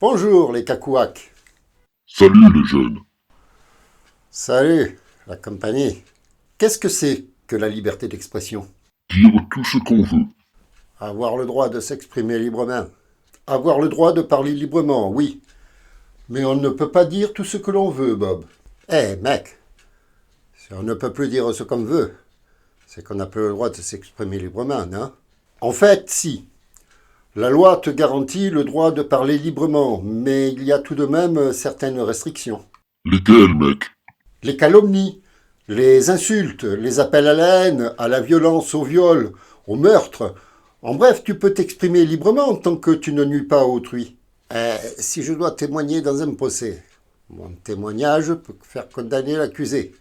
Bonjour les cacouacs. Salut les jeunes. Salut la compagnie. Qu'est-ce que c'est que la liberté d'expression? Dire tout ce qu'on veut. Avoir le droit de s'exprimer librement. Avoir le droit de parler librement, oui. Mais on ne peut pas dire tout ce que l'on veut, Bob. Eh mec, si on ne peut plus dire ce qu'on veut, c'est qu'on n'a plus le droit de s'exprimer librement, non? En fait, si. La loi te garantit le droit de parler librement, mais il y a tout de même certaines restrictions. Lesquels, mec? Les calomnies, les insultes, les appels à la haine, à la violence, au viol, au meurtre. En bref, tu peux t'exprimer librement tant que tu ne nuis pas à autrui. Si je dois témoigner dans un procès, mon témoignage peut faire condamner l'accusé.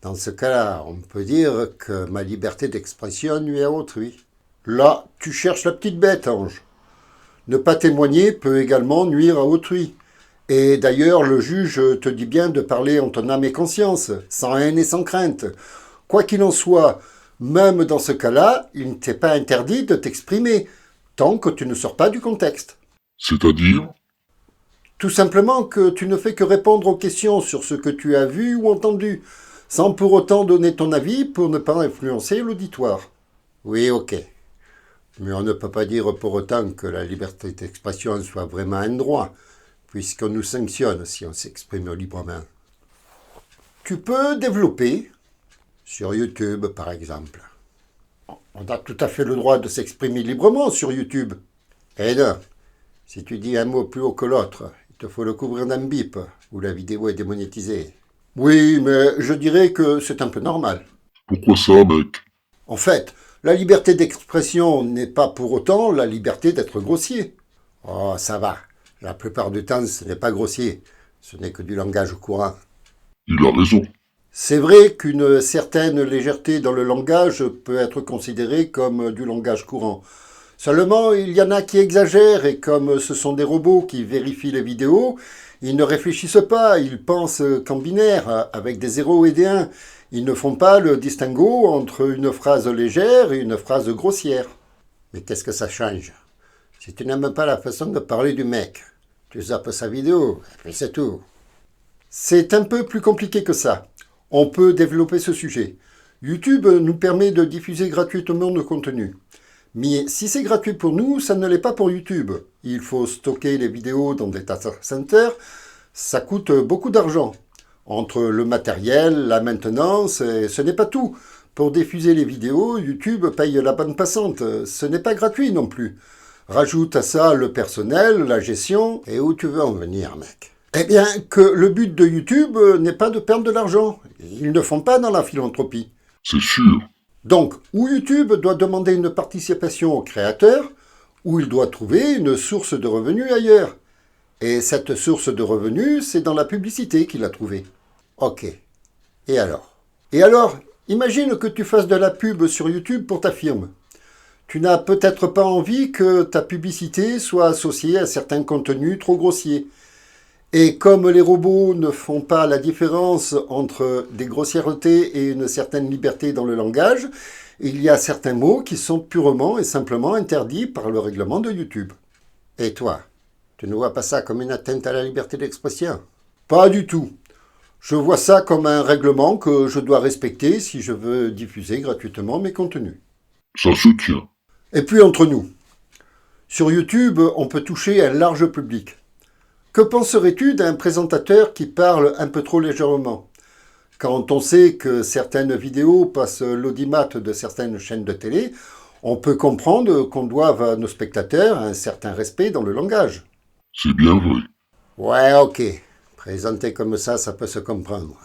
Dans ce cas-là, on peut dire que ma liberté d'expression nuit à autrui. Là, tu cherches la petite bête, Ange. Ne pas témoigner peut également nuire à autrui. Et d'ailleurs, le juge te dit bien de parler en ton âme et conscience, sans haine et sans crainte. Quoi qu'il en soit, même dans ce cas-là, il ne t'est pas interdit de t'exprimer, tant que tu ne sors pas du contexte. C'est-à-dire? Tout simplement que tu ne fais que répondre aux questions sur ce que tu as vu ou entendu, sans pour autant donner ton avis pour ne pas influencer l'auditoire. Oui, ok. Mais on ne peut pas dire pour autant que la liberté d'expression soit vraiment un droit, puisqu'on nous sanctionne si on s'exprime librement. Tu peux développer, sur YouTube par exemple. On a tout à fait le droit de s'exprimer librement sur YouTube. Eh non, si tu dis un mot plus haut que l'autre, il te faut le couvrir d'un bip, ou la vidéo est démonétisée. Oui, mais je dirais que c'est un peu normal. Pourquoi ça, mec? En fait, la liberté d'expression n'est pas pour autant la liberté d'être grossier. Oh, ça va. La plupart du temps, ce n'est pas grossier. Ce n'est que du langage courant. Il a raison. C'est vrai qu'une certaine légèreté dans le langage peut être considérée comme du langage courant. Seulement, il y en a qui exagèrent et comme ce sont des robots qui vérifient les vidéos, ils ne réfléchissent pas, ils pensent qu'en binaire, avec des zéros et des 1. Ils ne font pas le distinguo entre une phrase légère et une phrase grossière. Mais qu'est-ce que ça change? Si tu n'aimes pas la façon de parler du mec, tu zappes sa vidéo, et puis c'est tout. C'est un peu plus compliqué que ça. On peut développer ce sujet. YouTube nous permet de diffuser gratuitement nos contenus. Mais si c'est gratuit pour nous, ça ne l'est pas pour YouTube. Il faut stocker les vidéos dans des data centers. Ça coûte beaucoup d'argent. Entre le matériel, la maintenance, et ce n'est pas tout. Pour diffuser les vidéos, YouTube paye la bande passante. Ce n'est pas gratuit non plus. Rajoute à ça le personnel, la gestion, et où tu veux en venir, mec? Eh bien, que le but de YouTube n'est pas de perdre de l'argent. Ils ne font pas dans la philanthropie. C'est sûr. Donc, ou YouTube doit demander une participation au créateur, ou il doit trouver une source de revenus ailleurs. Et cette source de revenus, c'est dans la publicité qu'il a trouvée. Ok. Et alors? Et alors, imagine que tu fasses de la pub sur YouTube pour ta firme. Tu n'as peut-être pas envie que ta publicité soit associée à certains contenus trop grossiers. Et comme les robots ne font pas la différence entre des grossièretés et une certaine liberté dans le langage, il y a certains mots qui sont purement et simplement interdits par le règlement de YouTube. Et toi, tu ne vois pas ça comme une atteinte à la liberté d'expression? Pas du tout. Je vois ça comme un règlement que je dois respecter si je veux diffuser gratuitement mes contenus. Ça se tient. Et puis entre nous, sur YouTube, on peut toucher un large public. Que penserais-tu d'un présentateur qui parle un peu trop légèrement? Quand on sait que certaines vidéos passent l'audimat de certaines chaînes de télé, on peut comprendre qu'on doive à nos spectateurs un certain respect dans le langage. C'est bien vrai. Ouais, ok. Présenté comme ça peut se comprendre.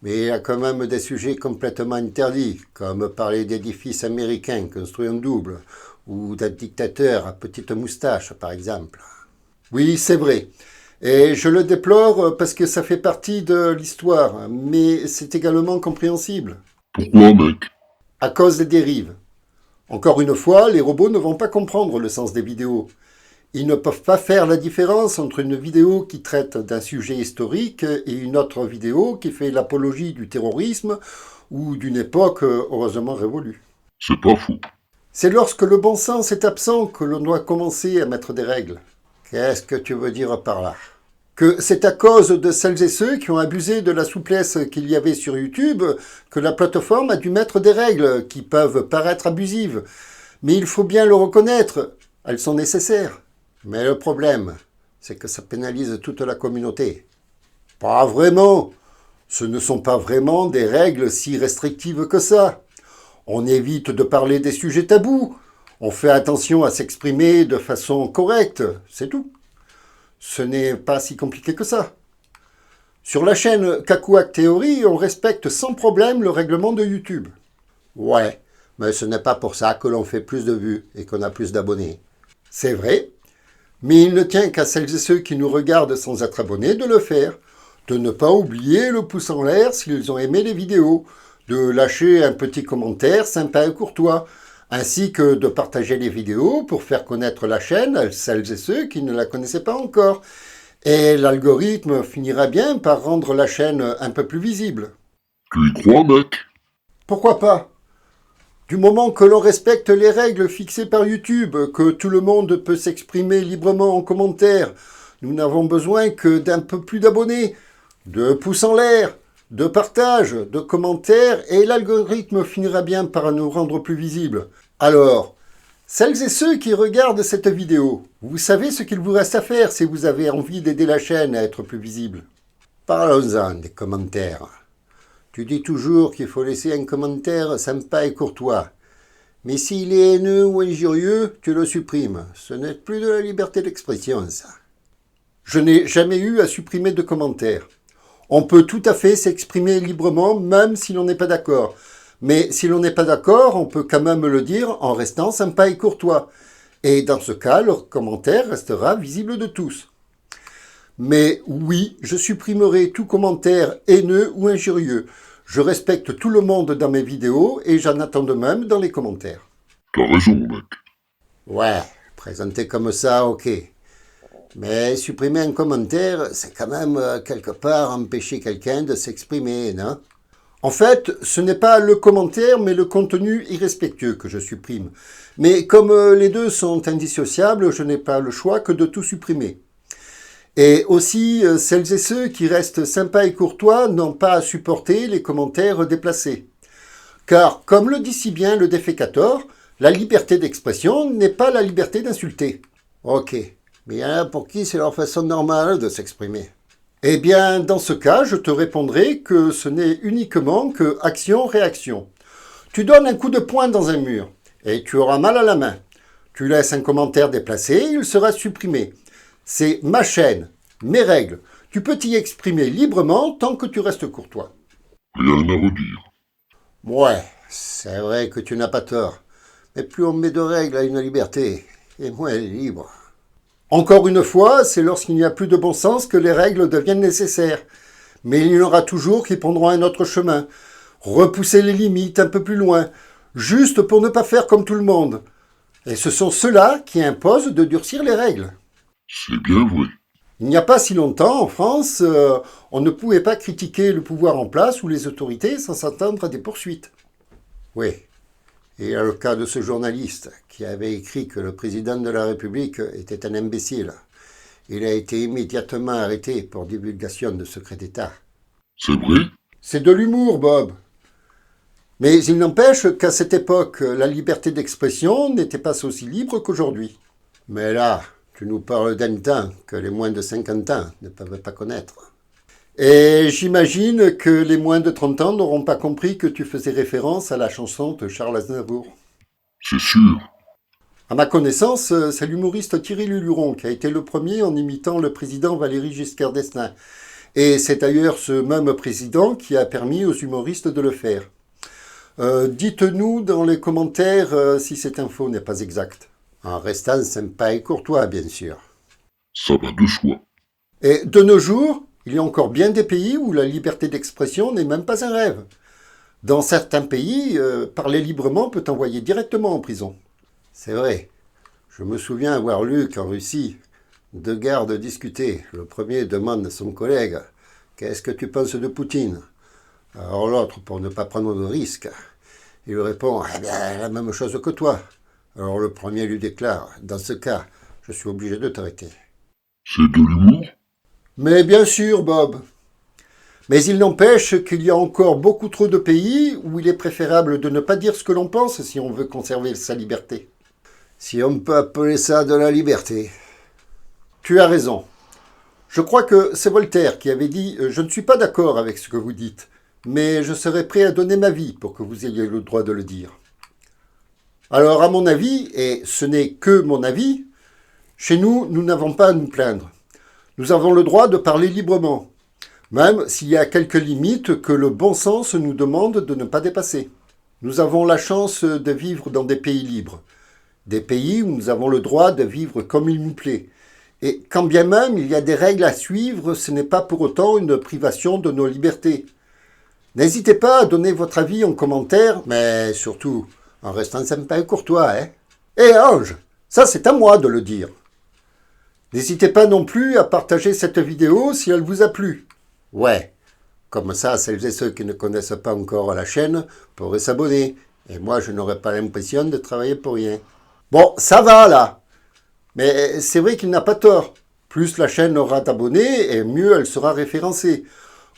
Mais il y a quand même des sujets complètement interdits, comme parler d'édifices américains construits en double, ou d'un dictateur à petite moustache, par exemple. Oui, c'est vrai. Et je le déplore parce que ça fait partie de l'histoire, mais c'est également compréhensible. Pourquoi, mec? À cause des dérives. Encore une fois, les robots ne vont pas comprendre le sens des vidéos. Ils ne peuvent pas faire la différence entre une vidéo qui traite d'un sujet historique et une autre vidéo qui fait l'apologie du terrorisme ou d'une époque heureusement révolue. C'est pas faux. C'est lorsque le bon sens est absent que l'on doit commencer à mettre des règles. Qu'est-ce que tu veux dire par là? Que c'est à cause de celles et ceux qui ont abusé de la souplesse qu'il y avait sur YouTube que la plateforme a dû mettre des règles qui peuvent paraître abusives. Mais il faut bien le reconnaître, elles sont nécessaires. Mais le problème, c'est que ça pénalise toute la communauté. Pas vraiment. Ce ne sont pas vraiment des règles si restrictives que ça. On évite de parler des sujets tabous. On fait attention à s'exprimer de façon correcte, c'est tout. Ce n'est pas si compliqué que ça. Sur la chaîne Kakuak Theory, on respecte sans problème le règlement de YouTube. Ouais, mais ce n'est pas pour ça que l'on fait plus de vues et qu'on a plus d'abonnés. C'est vrai, mais il ne tient qu'à celles et ceux qui nous regardent sans être abonnés de le faire, de ne pas oublier le pouce en l'air s'ils ont aimé les vidéos, de lâcher un petit commentaire sympa et courtois, ainsi que de partager les vidéos pour faire connaître la chaîne à celles et ceux qui ne la connaissaient pas encore. Et l'algorithme finira bien par rendre la chaîne un peu plus visible. Tu y crois, mec? Pourquoi pas? Du moment que l'on respecte les règles fixées par YouTube, que tout le monde peut s'exprimer librement en commentaire, nous n'avons besoin que d'un peu plus d'abonnés, de pouces en l'air, de partage, de commentaires, et l'algorithme finira bien par nous rendre plus visibles. Alors, celles et ceux qui regardent cette vidéo, vous savez ce qu'il vous reste à faire si vous avez envie d'aider la chaîne à être plus visible. Parlons-en des commentaires. Tu dis toujours qu'il faut laisser un commentaire sympa et courtois. Mais s'il est haineux ou injurieux, tu le supprimes. Ce n'est plus de la liberté d'expression, ça. Je n'ai jamais eu à supprimer de commentaires. On peut tout à fait s'exprimer librement, même si l'on n'est pas d'accord. Mais si l'on n'est pas d'accord, on peut quand même le dire en restant sympa et courtois. Et dans ce cas, le commentaire restera visible de tous. Mais oui, je supprimerai tout commentaire haineux ou injurieux. Je respecte tout le monde dans mes vidéos et j'en attends de même dans les commentaires. T'as raison, mec. Ouais, présenté comme ça, ok. Mais supprimer un commentaire, c'est quand même quelque part empêcher quelqu'un de s'exprimer, non? En fait, ce n'est pas le commentaire, mais le contenu irrespectueux que je supprime. Mais comme les deux sont indissociables, je n'ai pas le choix que de tout supprimer. Et aussi, celles et ceux qui restent sympas et courtois n'ont pas à supporter les commentaires déplacés. Car, comme le dit si bien le défécateur, la liberté d'expression n'est pas la liberté d'insulter. Ok, mais il y en a pour qui c'est leur façon normale de s'exprimer. Eh bien, dans ce cas, je te répondrai que ce n'est uniquement que action-réaction. Tu donnes un coup de poing dans un mur, et tu auras mal à la main. Tu laisses un commentaire déplacé, il sera supprimé. C'est ma chaîne, mes règles. Tu peux t'y exprimer librement tant que tu restes courtois. Rien à redire. Ouais, c'est vrai que tu n'as pas tort. Mais plus on met de règles à une liberté, et moins elle est libre. Encore une fois, c'est lorsqu'il n'y a plus de bon sens que les règles deviennent nécessaires. Mais il y en aura toujours qui prendront un autre chemin. Repousser les limites un peu plus loin, juste pour ne pas faire comme tout le monde. Et ce sont ceux-là qui imposent de durcir les règles. C'est bien vrai. Il n'y a pas si longtemps, en France, on ne pouvait pas critiquer le pouvoir en place ou les autorités sans s'attendre à des poursuites. Oui, et il y a le cas de ce journaliste qui avait écrit que le président de la République était un imbécile. Il a été immédiatement arrêté pour divulgation de secrets d'État. C'est vrai? C'est de l'humour, Bob. Mais il n'empêche qu'à cette époque, la liberté d'expression n'était pas aussi libre qu'aujourd'hui. Mais là, tu nous parles d'un temps que les moins de 50 ans ne peuvent pas connaître. Et j'imagine que les moins de 30 ans n'auront pas compris que tu faisais référence à la chanson de Charles Aznavour. C'est sûr. À ma connaissance, c'est l'humoriste Thierry Luluron qui a été le premier en imitant le président Valéry Giscard d'Estaing. Et c'est d'ailleurs ce même président qui a permis aux humoristes de le faire. Dites-nous dans les commentaires si cette info n'est pas exacte. En restant sympa et courtois, bien sûr. Ça va de soi. Et de nos jours, il y a encore bien des pays où la liberté d'expression n'est même pas un rêve. Dans certains pays, parler librement peut envoyer directement en prison. C'est vrai. Je me souviens avoir lu qu'en Russie, deux gardes discutaient. Le premier demande à son collègue « Qu'est-ce que tu penses de Poutine ?» Alors l'autre, pour ne pas prendre de risque, il lui répond « Eh bien, la même chose que toi. » Alors le premier lui déclare « Dans ce cas, je suis obligé de t'arrêter. » C'est de l'humour? Mais bien sûr, Bob. Mais il n'empêche qu'il y a encore beaucoup trop de pays où il est préférable de ne pas dire ce que l'on pense si on veut conserver sa liberté. Si on peut appeler ça de la liberté. Tu as raison. Je crois que c'est Voltaire qui avait dit « Je ne suis pas d'accord avec ce que vous dites, mais je serai prêt à donner ma vie pour que vous ayez le droit de le dire. » Alors, à mon avis, et ce n'est que mon avis, chez nous, nous n'avons pas à nous plaindre. Nous avons le droit de parler librement, même s'il y a quelques limites que le bon sens nous demande de ne pas dépasser. Nous avons la chance de vivre dans des pays libres, des pays où nous avons le droit de vivre comme il nous plaît. Et quand bien même il y a des règles à suivre, ce n'est pas pour autant une privation de nos libertés. N'hésitez pas à donner votre avis en commentaire, mais surtout en restant sympa et courtois, hein. Et Ange, ça c'est à moi de le dire. N'hésitez pas non plus à partager cette vidéo si elle vous a plu. Ouais, comme ça, celles et ceux qui ne connaissent pas encore la chaîne pourraient s'abonner. Et moi, je n'aurais pas l'impression de travailler pour rien. Bon, ça va là. Mais c'est vrai qu'il n'a pas tort. Plus la chaîne aura d'abonnés et mieux elle sera référencée.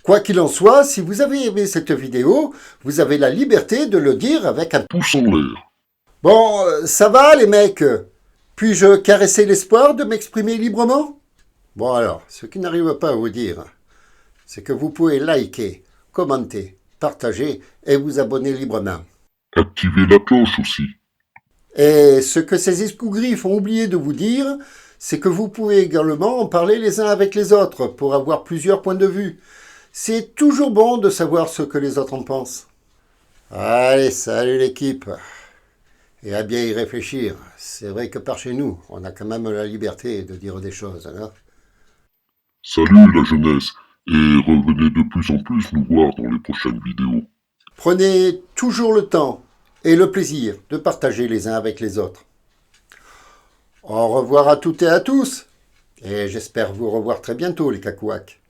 Quoi qu'il en soit, si vous avez aimé cette vidéo, vous avez la liberté de le dire avec un Pouce en l'air. Bon, ça va les mecs? Puis-je caresser l'espoir de m'exprimer librement? Bon alors, ce qui n'arrive pas à vous dire, c'est que vous pouvez liker, commenter, partager et vous abonner librement. Activez la cloche aussi. Et ce que ces escougriffes ont oublié de vous dire, c'est que vous pouvez également en parler les uns avec les autres pour avoir plusieurs points de vue. C'est toujours bon de savoir ce que les autres en pensent. Allez, salut l'équipe. Et à bien y réfléchir. C'est vrai que par chez nous, on a quand même la liberté de dire des choses, hein. Salut la jeunesse, et revenez de plus en plus nous voir dans les prochaines vidéos. Prenez toujours le temps et le plaisir de partager les uns avec les autres. Au revoir à toutes et à tous. Et j'espère vous revoir très bientôt, les cacouacs.